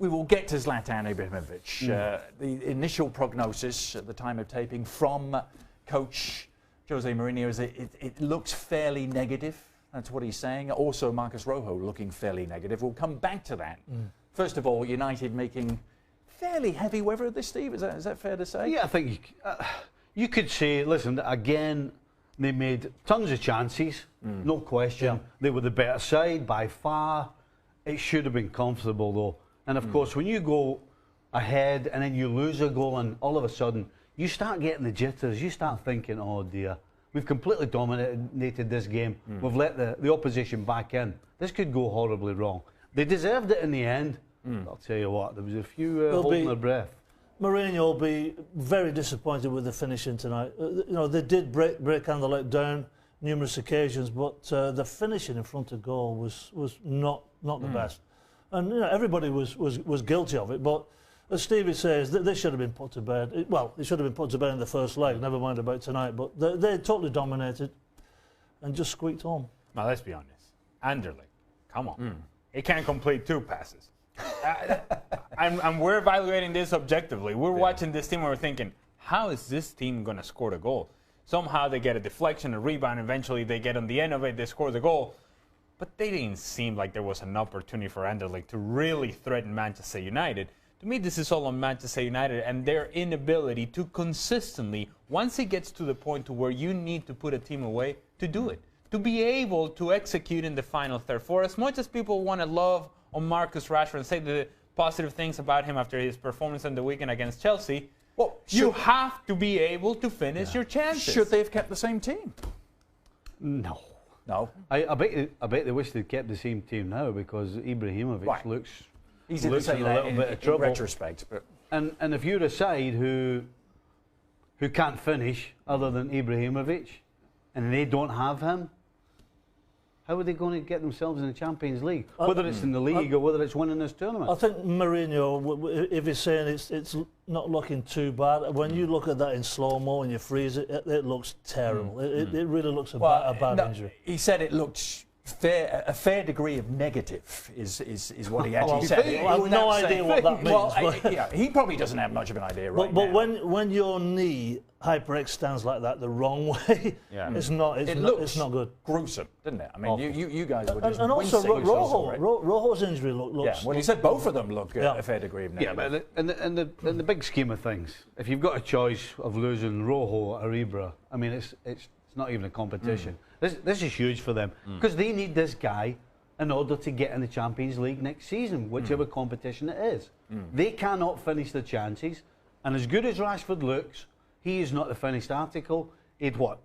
We will get to Zlatan Ibrahimovic. The initial prognosis at the time of taping from coach Jose Mourinho is it looks fairly negative. That's what he's saying. Also, Marcus Rojo looking fairly negative. We'll come back to that. First of all, United making fairly heavy weather of this, Steve. Is that fair to say? Yeah, I think you could say, listen, again, they made tons of chances, no question. Yeah. They were the better side by far. It should have been comfortable, though. And, of course, when you go ahead and then you lose a goal and all of a sudden you start getting the jitters, you start thinking, oh, dear, we've completely dominated this game. We've let the opposition back in. This could go horribly wrong. They deserved it in the end. I'll tell you what, there was a few holding their breath. Mourinho will be very disappointed with the finishing tonight. You know, they did break Anderlecht down numerous occasions, but the finishing in front of goal was not the best. And you know, everybody was guilty of it. But as Stevie says, they should have been put to bed. Well, they should have been put to bed in the first leg. Never mind about tonight. But they totally dominated and just squeaked home. Now let's be honest. Anderlecht, come on, it can't complete 2 passes. And we're evaluating this objectively. We're watching this team and we're thinking, how is this team going to score the goal? Somehow they get a deflection, a rebound, eventually they get on the end of it, they score the goal. But they didn't seem like there was an opportunity for Anderlecht to really threaten Manchester United. To me, this is all on Manchester United and their inability to consistently, once it gets to the point to where you need to put a team away, to do it. To be able to execute in the final third. For as much as people want to love on Marcus Rashford and say the positive things about him after his performance on the weekend against Chelsea, well, you have to be able to finish your chances. Should they have kept the same team? No. No. I bet they wish they'd kept the same team now because Ibrahimovic looks easy to say in a little bit of trouble. In retrospect. But and if you're a side who can't finish other than Ibrahimovic and they don't have him, how are they going to get themselves in the Champions League? Whether it's in the league or whether it's winning this tournament. I think Mourinho, if he's saying it's not looking too bad, when you look at that in slow-mo and you freeze it, it looks terrible. It really looks a bad injury. He said it looked a fair degree of negative is what he actually said. I have no idea what that means. Well, he probably doesn't have much of an idea right now. But when your knee hyperextends like that the wrong way, it's not good. Gruesome, didn't it? I mean, you guys were just and also Rojo's injury looks. Yeah, well, you said both of them look a fair degree of negative. Yeah, but in the big scheme of things, if you've got a choice of losing Rojo or Ibra, I mean, it's not even a competition. This is huge for them because they need this guy in order to get in the Champions League next season, whichever competition it is. They cannot finish their chances, and as good as Rashford looks, he is not the finished article. He had, what,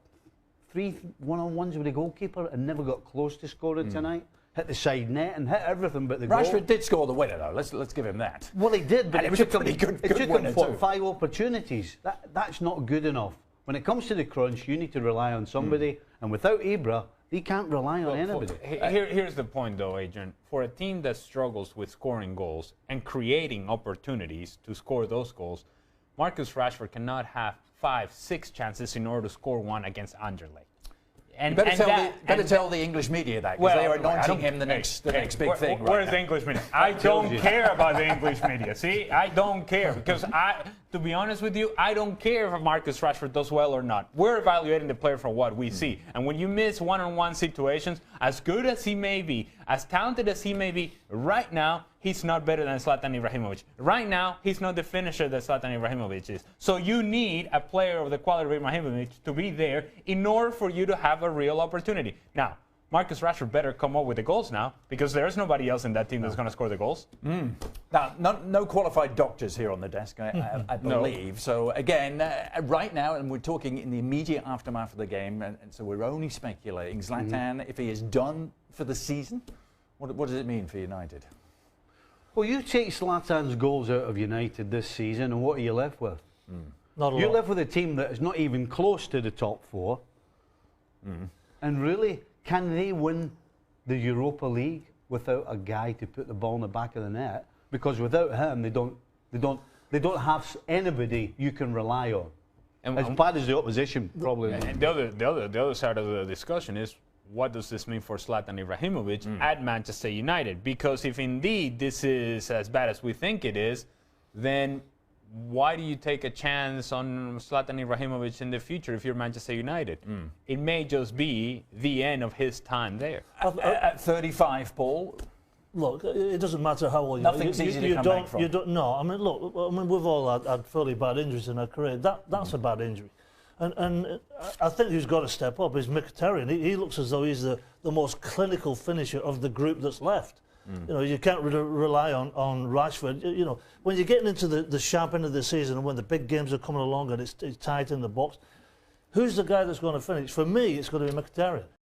3 one-on-ones with the goalkeeper and never got close to scoring tonight. Hit the side net and hit everything but the goal. Rashford did score the winner, though. Let's give him that. Well, he did, but it was a pretty good winner, too. 5 opportunities. That's not good enough. When it comes to the crunch, you need to rely on somebody, and without Ibra, they can't rely on anybody. Here's the point, though, Adrian. For a team that struggles with scoring goals and creating opportunities to score those goals, Marcus Rashford cannot have 5, 6 chances in order to score one against Anderlecht. And better tell the English media that, because they are anointing him the next big thing. Where's the English media? I don't care about the English media. See, I don't care because to be honest with you, I don't care if Marcus Rashford does well or not. We're evaluating the player for what we see. And when you miss one-on-one situations, as good as he may be, as talented as he may be, right now, he's not better than Zlatan Ibrahimovic. Right now, he's not the finisher that Zlatan Ibrahimovic is. So you need a player of the quality of Ibrahimovic to be there in order for you to have a real opportunity. Now, Marcus Rashford better come up with the goals now because there's nobody else in that team that's going to score the goals. Now, no qualified doctors here on the desk, I believe. No. So, again, right now, and we're talking in the immediate aftermath of the game, and so we're only speculating. Zlatan, if he is done for the season, what does it mean for United? Well, you take Zlatan's goals out of United this season, and what are you left with? Not a lot. You're left with a team that is not even close to the top 4. And really, can they win the Europa League without a guy to put the ball in the back of the net? Because without him, they don't have anybody you can rely on. As bad as the opposition probably. And the other side of the discussion is, what does this mean for Zlatan Ibrahimovic at Manchester United? Because if indeed this is as bad as we think it is, then why do you take a chance on Zlatan Ibrahimovic in the future if you're Manchester United? It may just be the end of his time there. At 35, Paul, Look, it doesn't matter how old you are. nothing's easy to come back from. You don't. No, I mean, look. I mean, we've all had fairly bad injuries in our career. That's a bad injury, and I think who's got to step up is Mkhitaryan. He looks as though he's the most clinical finisher of the group that's left. You know, you can't rely on Rashford. You know, when you're getting into the sharp end of the season and when the big games are coming along and it's tight in the box, who's the guy that's going to finish? For me, it's going to be Mkhitaryan.